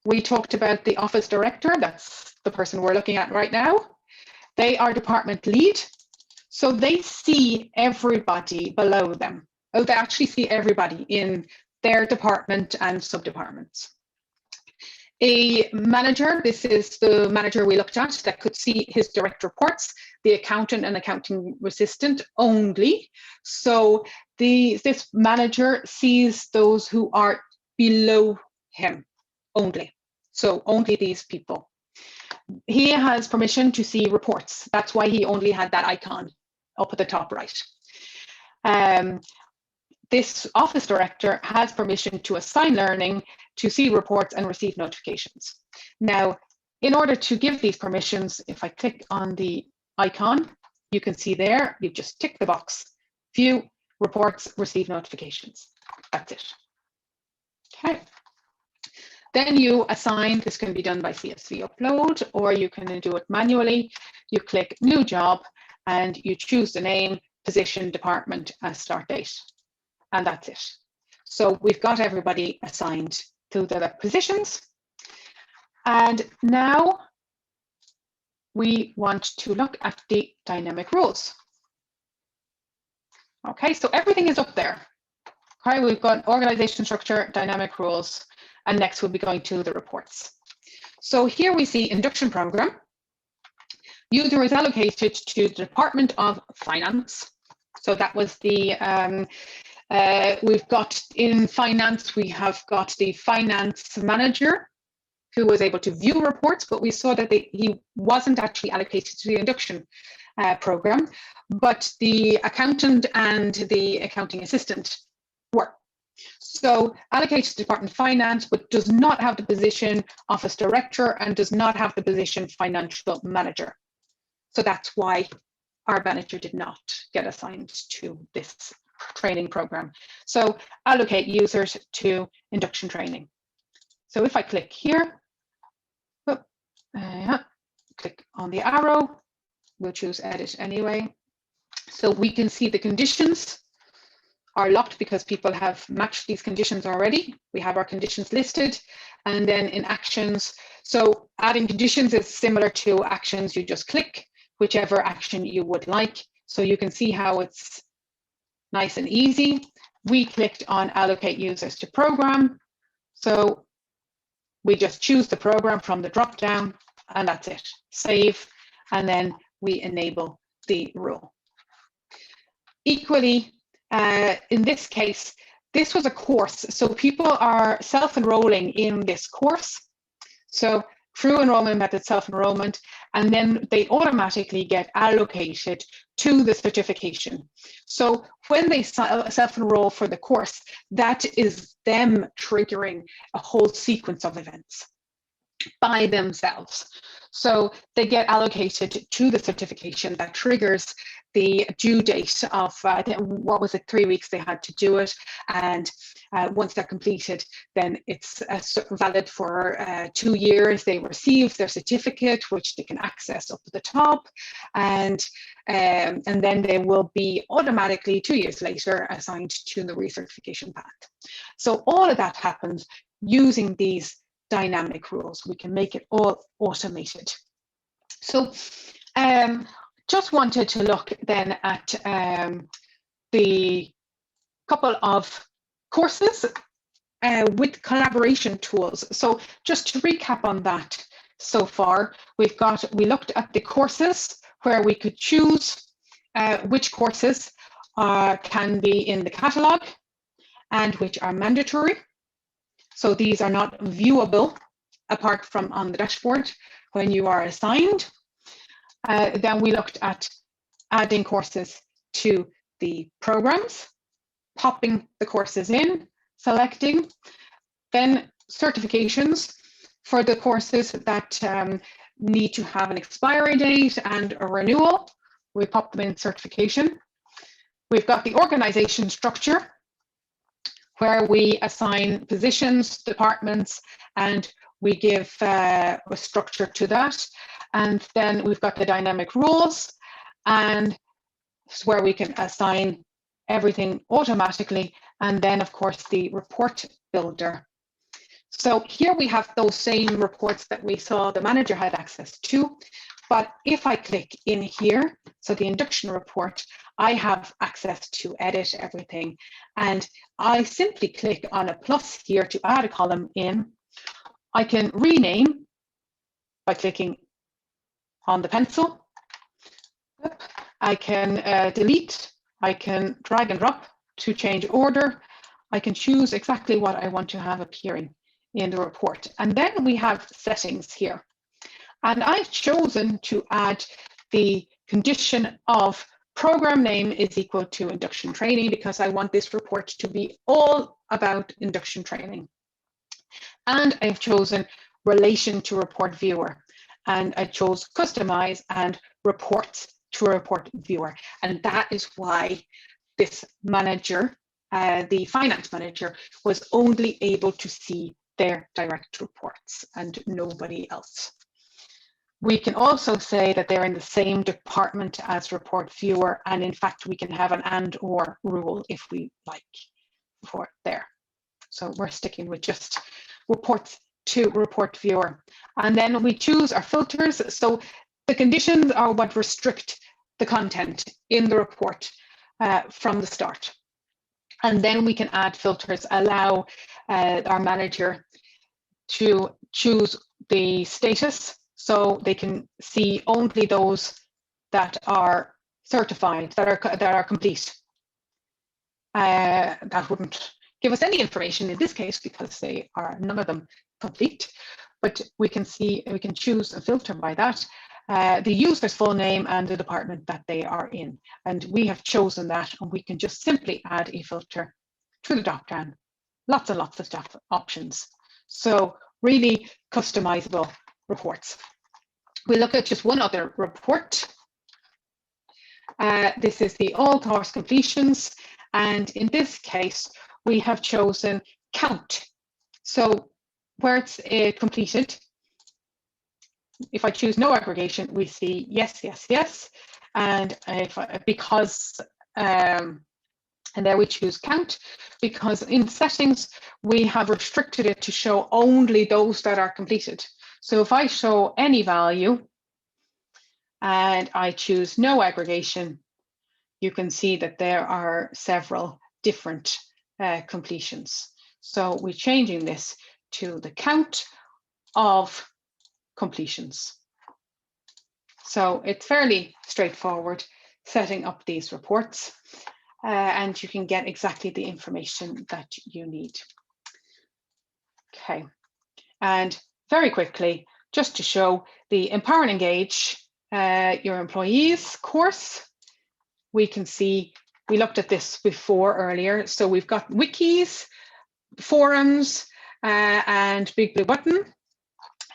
We talked about the office director. That's the person we're looking at right now. They are department lead, so they see everybody below them. Oh, they actually see everybody in their department and sub-departments. A manager, this is the manager we looked at that could see his direct reports, the accountant and accounting assistant only. So this manager sees those who are below him only. So only these people. He has permission to see reports. That's why he only had that icon up at the top right. This office director has permission to assign learning, to see reports and receive notifications. Now, in order to give these permissions, if I click on the icon, you can see there, you just tick the box, view, reports, receive notifications. That's it. Okay. Then you assign, this can be done by CSV upload, or you can do it manually. You click new job and you choose the name, position, department, and start date. And that's it. So we've got everybody assigned to the positions. And now we want to look at the dynamic rules. Okay, so everything is up there. Okay, we've got organization structure, dynamic rules, and next we'll be going to the reports. So here we see induction program. User is allocated to the Department of Finance. So that was the, we've got in finance, we have got the finance manager who was able to view reports, but we saw that he wasn't actually allocated to the induction program, but the accountant and the accounting assistant were. So allocated to Department of Finance, but does not have the position office director and does not have the position financial manager. So that's why our manager did not get assigned to this training program. So allocate users to induction training. So if I click here, click on the arrow, we'll choose edit anyway. So we can see the conditions are locked because people have matched these conditions already. We have our conditions listed, and then in actions. So adding conditions is similar to actions. You just click whichever action you would like. So you can see how it's nice and easy. We clicked on allocate users to program. So we just choose the program from the drop down, and that's it. Save, and then we enable the rule. Equally, in this case, this was a course, so people are self-enrolling in this course. So through enrollment method self-enrollment, and then they automatically get allocated to the certification. So when they self-enroll for the course, that is them triggering a whole sequence of events by themselves. So they get allocated to the certification that triggers the due date of, what was it, 3 weeks they had to do it. And once they're completed, then it's valid for 2 years. They receive their certificate, which they can access up at the top. And then they will be automatically 2 years later assigned to the recertification path. So all of that happens using these dynamic rules. We can make it all automated. So just wanted to look then at the couple of courses with collaboration tools. So just to recap on that so far, we looked at the courses where we could choose which courses can be in the catalog. and which are mandatory. So these are not viewable apart from on the dashboard when you are assigned. Then we looked at adding courses to the programs, popping the courses in, selecting, then certifications for the courses that need to have an expiry date and a renewal. We pop them in certification. We've got the organization structure where we assign positions, departments, and we give a structure to that. And then we've got the dynamic rules, and where we can assign everything automatically. And then, of course, the report builder. So here we have those same reports that we saw the manager had access to. But if I click in here, so the induction report, I have access to edit everything. And I simply click on a plus here to add a column in. I can rename by clicking on the pencil. I can delete. I can drag and drop to change order. I can choose exactly what I want to have appearing in the report. And then we have settings here. And I've chosen to add the condition of program name is equal to induction training because I want this report to be all about induction training. And I've chosen relation to report viewer. And I chose customize and reports to report viewer. And that is why this manager, the finance manager, was only able to see their direct reports and nobody else. We can also say that they're in the same department as report viewer, and in fact we can have an and or rule if we like for there. So we're sticking with just reports to report viewer. And then we choose our filters. So the conditions are what restrict the content in the report from the start. And then we can add filters, allow our manager to choose the status so they can see only those that are certified, that are complete. That wouldn't give us any information in this case because they are none of them complete, but we can see, we can choose a filter by that, the user's full name and the department that they are in. And we have chosen that, and we can just simply add a filter to the drop-down. Lots and lots of stuff, options. So really customizable reports. We look at just one other report. This is the all course completions. And in this case, we have chosen count. So where it's completed, if I choose no aggregation, we see yes, yes, yes. And if because, and there we choose count, because in settings, we have restricted it to show only those that are completed. So if I show any value and I choose no aggregation, you can see that there are several different completions. So we're changing this to the count of completions. So it's fairly straightforward setting up these reports, and you can get exactly the information that you need. Okay, and very quickly, just to show the Empower and Engage your employees course, we can see, we looked at this before earlier. So we've got wikis, forums, and Big Blue Button.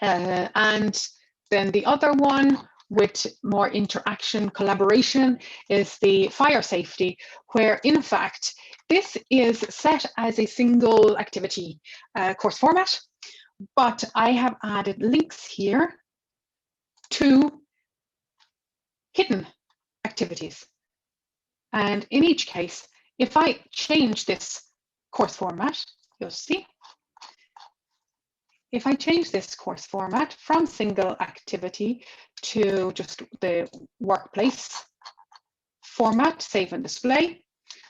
And then the other one with more interaction, collaboration is the fire safety, where in fact, this is set as a single activity course format, but I have added links here to hidden activities. And in each case, if I change this course format, you'll see, if I change this course format from single activity to just the workplace format, save and display,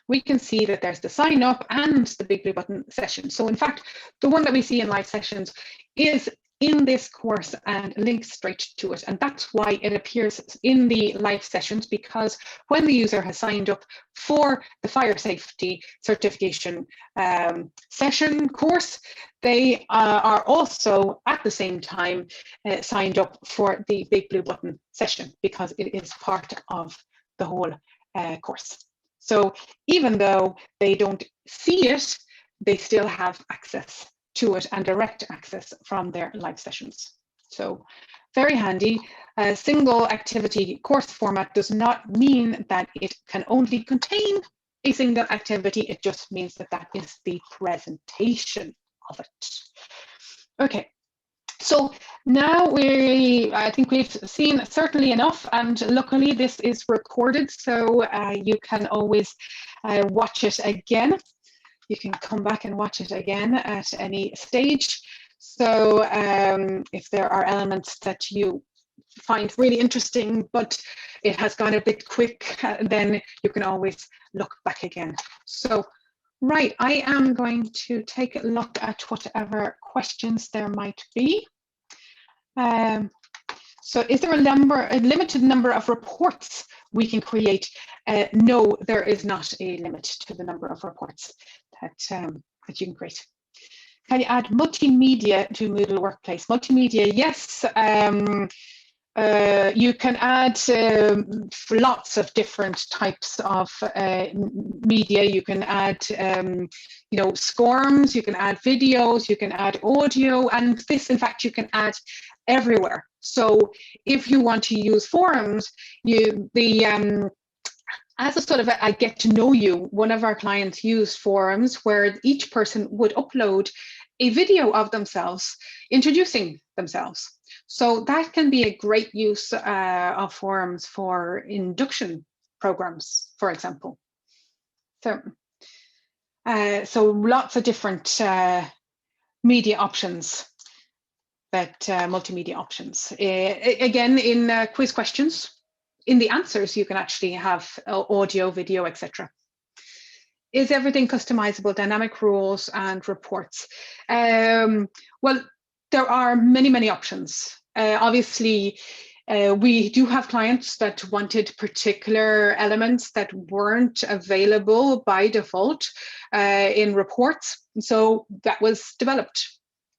we can see that there's the sign up and the Big Blue Button session. So in fact, the one that we see in live sessions is in this course and link straight to it. And that's why it appears in the live sessions, because when the user has signed up for the fire safety certification session course, they are also at the same time signed up for the Big Blue Button session, because it is part of the whole course. So even though they don't see it, they still have access to it and direct access from their live sessions. So very handy. A single activity course format does not mean that it can only contain a single activity. It just means that that is the presentation of it. Okay. So now I think we've seen certainly enough, and luckily this is recorded, so you can always watch it again. You can come back and watch it again at any stage. So if there are elements that you find really interesting, but it has gone a bit quick, then you can always look back again. So, right, I am going to take a look at whatever questions there might be. So is there a limited number of reports we can create? No, there is not a limit to the number of reports that you can create. Can you add multimedia to Moodle Workplace? Multimedia, yes. You can add lots of different types of media. You can add, you know, SCORMs, you can add videos, you can add audio, and this, in fact, you can add everywhere. So if you want to use forums, as a sort of a get to know you, one of our clients used forums where each person would upload a video of themselves introducing themselves. So that can be a great use of forums for induction programs, for example. So lots of different media options, multimedia options. Again, in quiz questions, in the answers, you can actually have audio, video, etc. Is everything customizable, dynamic rules and reports? Well, there are many, many options. Obviously, we do have clients that wanted particular elements that weren't available by default in reports. So that was developed.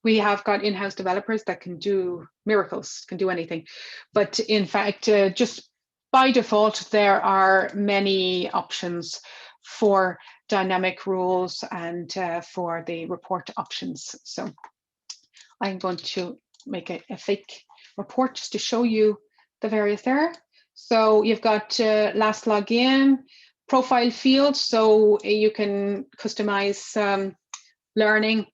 We have got in-house developers that can do miracles, can do anything. But in fact, just by default, there are many options for dynamic rules and for the report options. So I'm going to make a fake report just to show you the various there. So you've got last login, profile field, so you can customize learning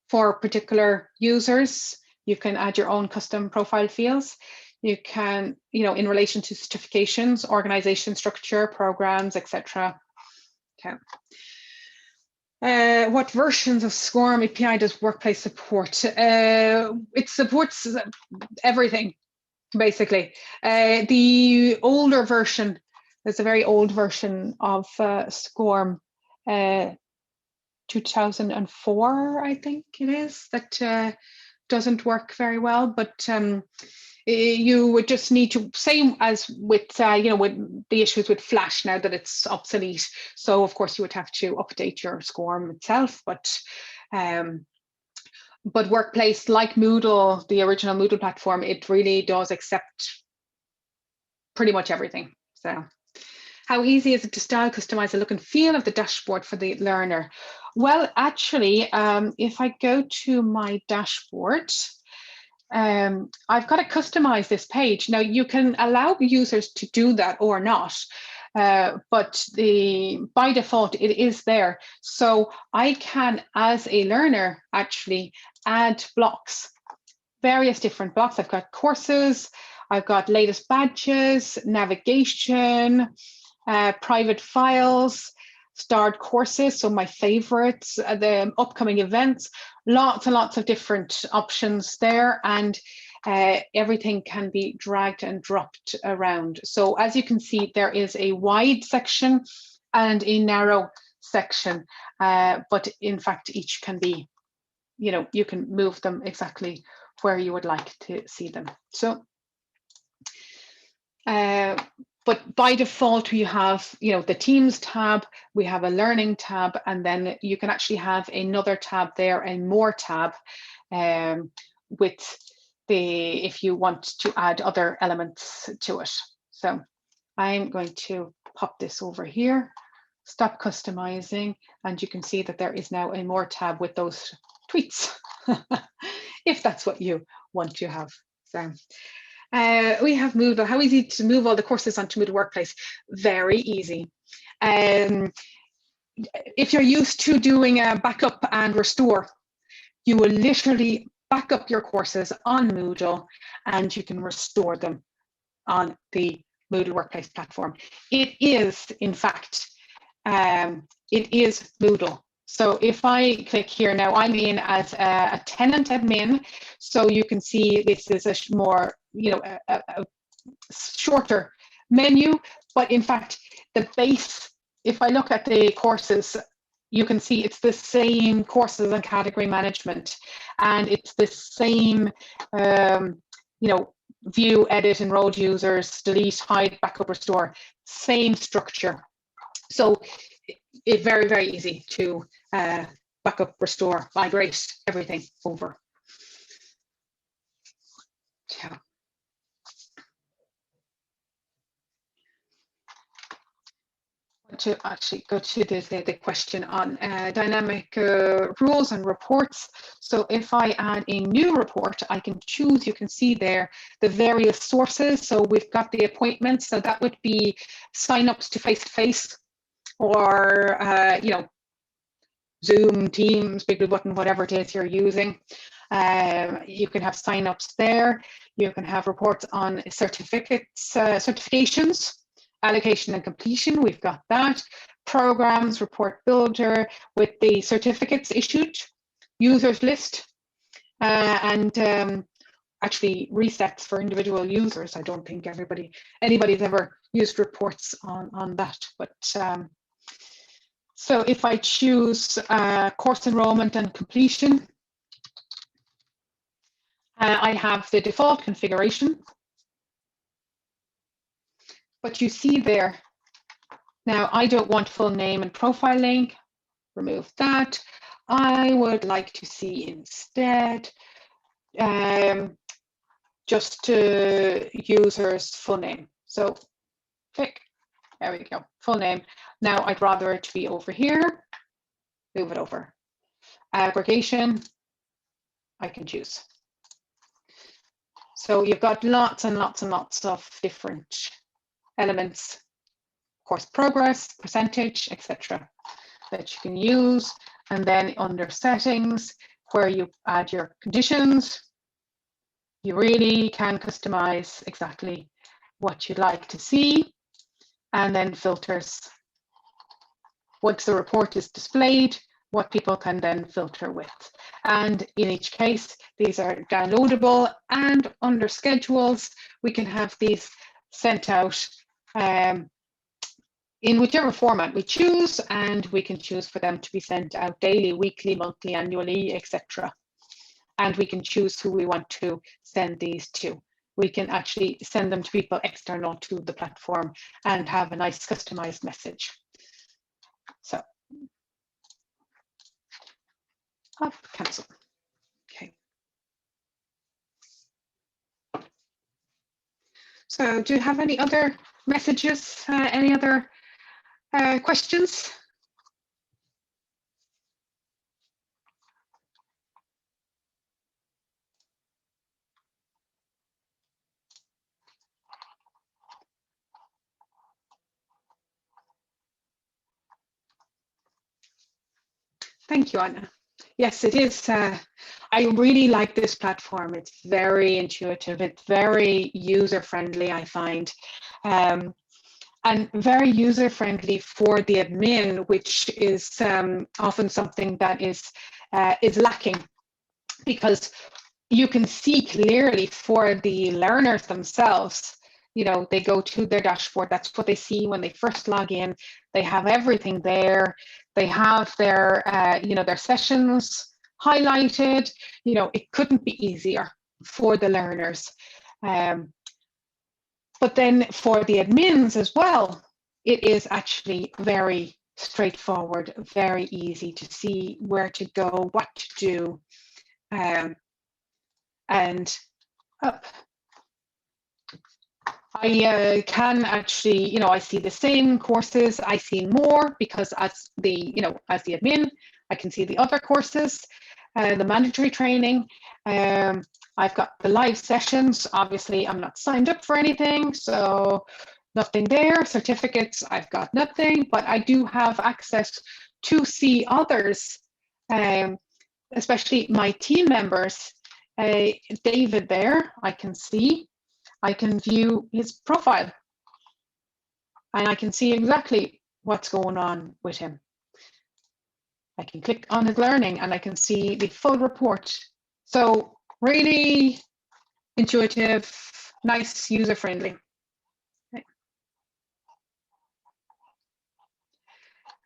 for particular users. You can add your own custom profile fields. You can, you know, in relation to certifications, organization structure, programs, etc. Okay. What versions of SCORM API does Workplace support? It supports everything, basically. The older version, there's a very old version of SCORM, 2004, I think it is, that doesn't work very well, but you would just need to, same as with you know, with the issues with Flash now that it's obsolete. So of course you would have to update your SCORM itself, but Workplace, like Moodle, the original Moodle platform, it really does accept pretty much everything. So how easy is it to style, customize the look and feel of the dashboard for the learner? Well, actually, if I go to my dashboard, I've got to customize this page. Now, you can allow users to do that or not, but by default, it is there. So I can, as a learner, actually add blocks, various different blocks. I've got courses, I've got latest badges, navigation, private files, starred courses, so my favorites, the upcoming events, lots and lots of different options there, and everything can be dragged and dropped around. So as you can see, there is a wide section and a narrow section, but in fact, each can be, you know, you can move them exactly where you would like to see them. So, but by default, we have, you know, the Teams tab, we have a Learning tab, and then you can actually have another tab there, and More tab, with the, if you want to add other elements to it. So I'm going to pop this over here, stop customizing, and you can see that there is now a More tab with those tweets, if that's what you want to have. So we have Moodle. How easy to move all the courses onto Moodle Workplace? Very easy. If you're used to doing a backup and restore, you will literally back up your courses on Moodle and you can restore them on the Moodle Workplace platform. It is, in fact, it is Moodle. So if I click here now, I'm in as a tenant admin. So you can see this is a more, you know, a shorter menu, but in fact, the base, if I look at the courses, you can see it's the same courses and category management, and it's the same, you know, view, edit, enrolled users, delete, hide, backup, restore, same structure. So it's very, very easy to backup, restore, migrate everything over. Yeah. To actually go to the question on dynamic rules and reports. So if I add a new report, I can choose, you can see there, the various sources. So we've got the appointments, so that would be sign-ups to face-to-face, or, you know, Zoom, Teams, Big Blue Button, whatever it is you're using. You can have sign-ups there. You can have reports on certificates, certifications, allocation and completion, we've got that. Programs, report builder with the certificates issued, users list, and actually resets for individual users. I don't think anybody's ever used reports on that, but so if I choose course enrollment and completion, I have the default configuration. But you see there, now I don't want full name and profile link, remove that. I would like to see instead just users full name. So click, there we go, full name. Now I'd rather it to be over here, move it over. Aggregation, I can choose. So you've got lots and lots and lots of different elements, course progress, percentage, etc., that you can use. And then under settings, where you add your conditions, you really can customize exactly what you'd like to see. And then filters. Once the report is displayed, what people can then filter with. And in each case, these are downloadable, and under schedules, we can have these sent out in whichever format we choose, and we can choose for them to be sent out daily, weekly, monthly, annually, etc. And we can choose who we want to send these to. We can actually send them to people external to the platform and have a nice customized message. So, cancel. Okay. So, do you have any other messages, any other questions? Thank you, Anna. Yes, it is. I really like this platform. It's very intuitive. It's very user-friendly, I find. And very user-friendly for the admin, which is often something that is lacking, because you can see clearly for the learners themselves. You know, they go to their dashboard. That's what they see when they first log in. They have everything there. They have their, you know, their sessions highlighted. You know, it couldn't be easier. for the learners. But then for the admins as well, it is actually very straightforward, very easy to see where to go, what to do, and up. I can actually, I see the same courses, I see more because as the admin, I can see the other courses, the mandatory training. I've got the live sessions. Obviously, I'm not signed up for anything, so nothing there. Certificates, I've got nothing, but I do have access to see others, especially my team members. David there, I can see. I can view his profile and I can see exactly what's going on with him. I can click on his learning and I can see the full report. So really intuitive, nice, user-friendly.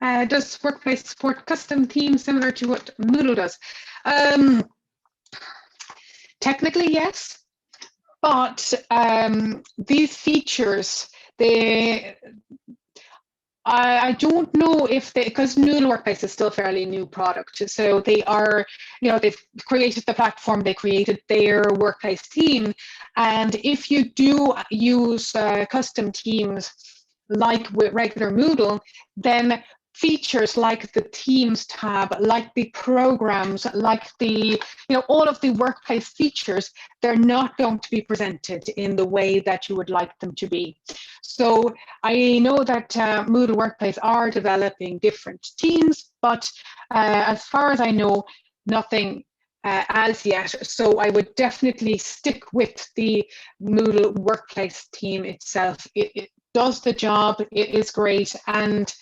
Does Workplace support custom themes similar to what Moodle does? Technically, yes. But these features, I don't know if because Moodle Workplace is still a fairly new product. So they are, they've created the platform, they created their workplace theme. And if you do use custom themes like with regular Moodle, then features like the themes tab, like the programs, like the, all of the workplace features, they're not going to be presented in the way that you would like them to be. So I know that Moodle Workplace are developing different teams, but as far as I know, nothing as yet. So I would definitely stick with the Moodle Workplace team itself. It does the job, it is great. And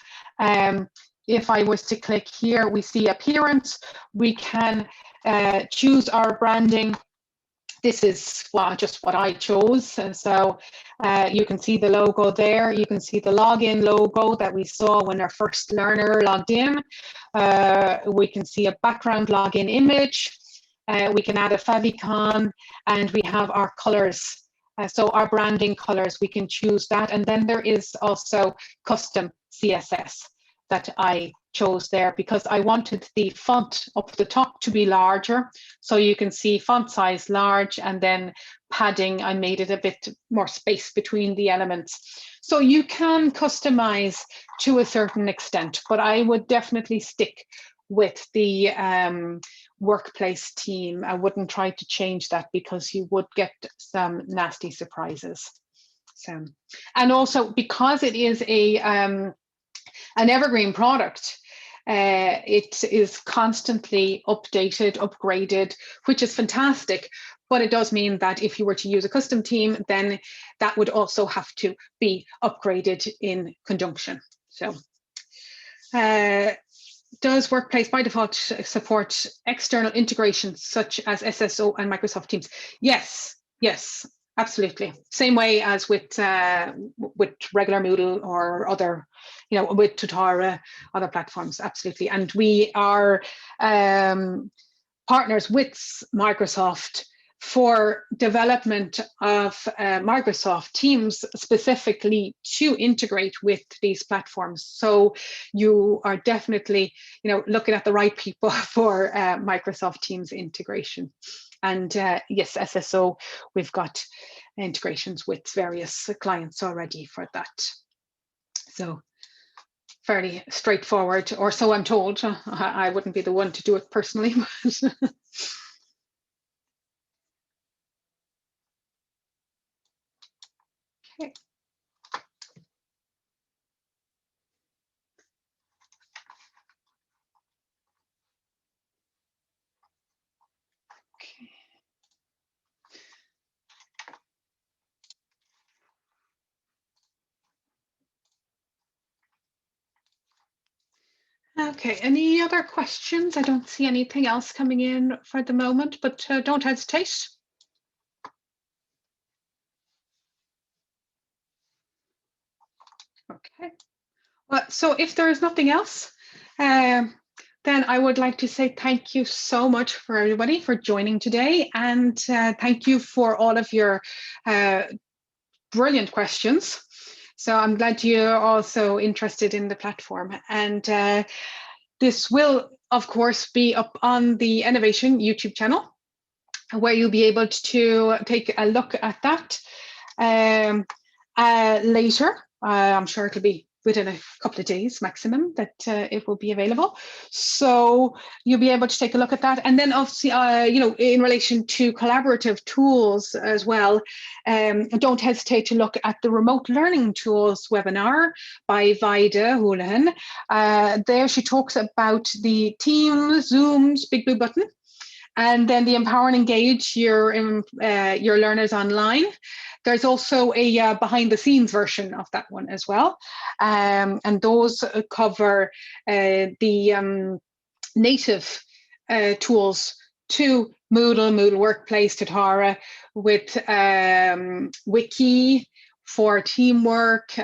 if I was to click here, we see appearance, we can choose our branding. This is just what I chose. And so you can see the logo there. You can see the login logo that we saw when our first learner logged in. We can see a background login image. We can add a favicon, and we have our colors. So our branding colors, we can choose that. And then there is also custom CSS that I chose there because I wanted the font up the top to be larger. So you can see font size large, and then padding, I made it a bit more space between the elements. So you can customize to a certain extent, but I would definitely stick with the workplace team. I wouldn't try to change that because you would get some nasty surprises. So, and also because it is an evergreen product, it is constantly updated, upgraded, which is fantastic. But it does mean that if you were to use a custom team, then that would also have to be upgraded in conjunction. So does Workplace by default support external integrations such as SSO and Microsoft Teams? Yes, yes, absolutely. Same way as with regular Moodle or other, with Tutara, other platforms, absolutely. And we are partners with Microsoft for development of Microsoft Teams specifically to integrate with these platforms. So you are definitely, looking at the right people for Microsoft Teams integration. And yes, SSO, we've got integrations with various clients already for that. So fairly straightforward, or so I'm told. I wouldn't be the one to do it personally. But okay. Okay, any other questions? I don't see anything else coming in for the moment, but don't hesitate. Okay, well, so if there is nothing else, then I would like to say thank you so much for everybody for joining today, and thank you for all of your brilliant questions. So I'm glad you're also interested in the platform, and this will of course be up on the Enovation YouTube channel, where you'll be able to take a look at that later. I'm sure it'll be within a couple of days maximum that it will be available. So you'll be able to take a look at that. And then obviously, in relation to collaborative tools as well, don't hesitate to look at the Remote Learning Tools webinar by Vida Houlihan. There she talks about the Teams, Zoom's Big Blue Button, and then the Empower and Engage your learners online. There's also a behind the scenes version of that one as well. And those cover the native tools to Moodle Workplace, to Tara, with Wiki for teamwork,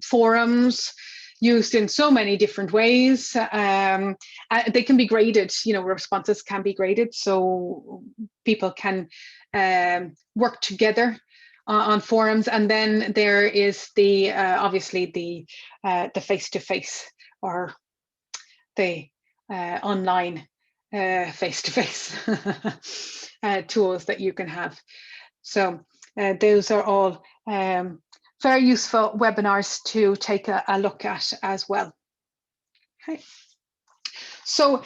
forums, used in so many different ways. They can be graded, responses can be graded, so people can work together on forums. And then there is the obviously the face-to-face, or the online face-to-face tools that you can have. So those are all very useful webinars to take a look at as well. Okay. So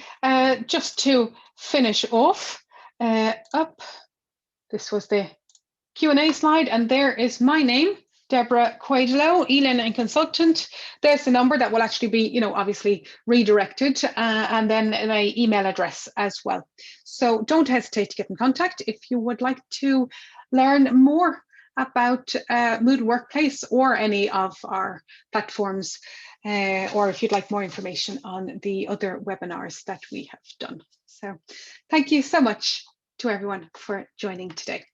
just to finish off, this was the Q&A slide, and there is my name, Deborah Quaidlow, e-learning consultant. There's the number that will actually be, obviously redirected, and then my email address as well. So don't hesitate to get in contact if you would like to learn more about Moodle Workplace or any of our platforms, or if you'd like more information on the other webinars that we have done. So thank you so much to everyone for joining today.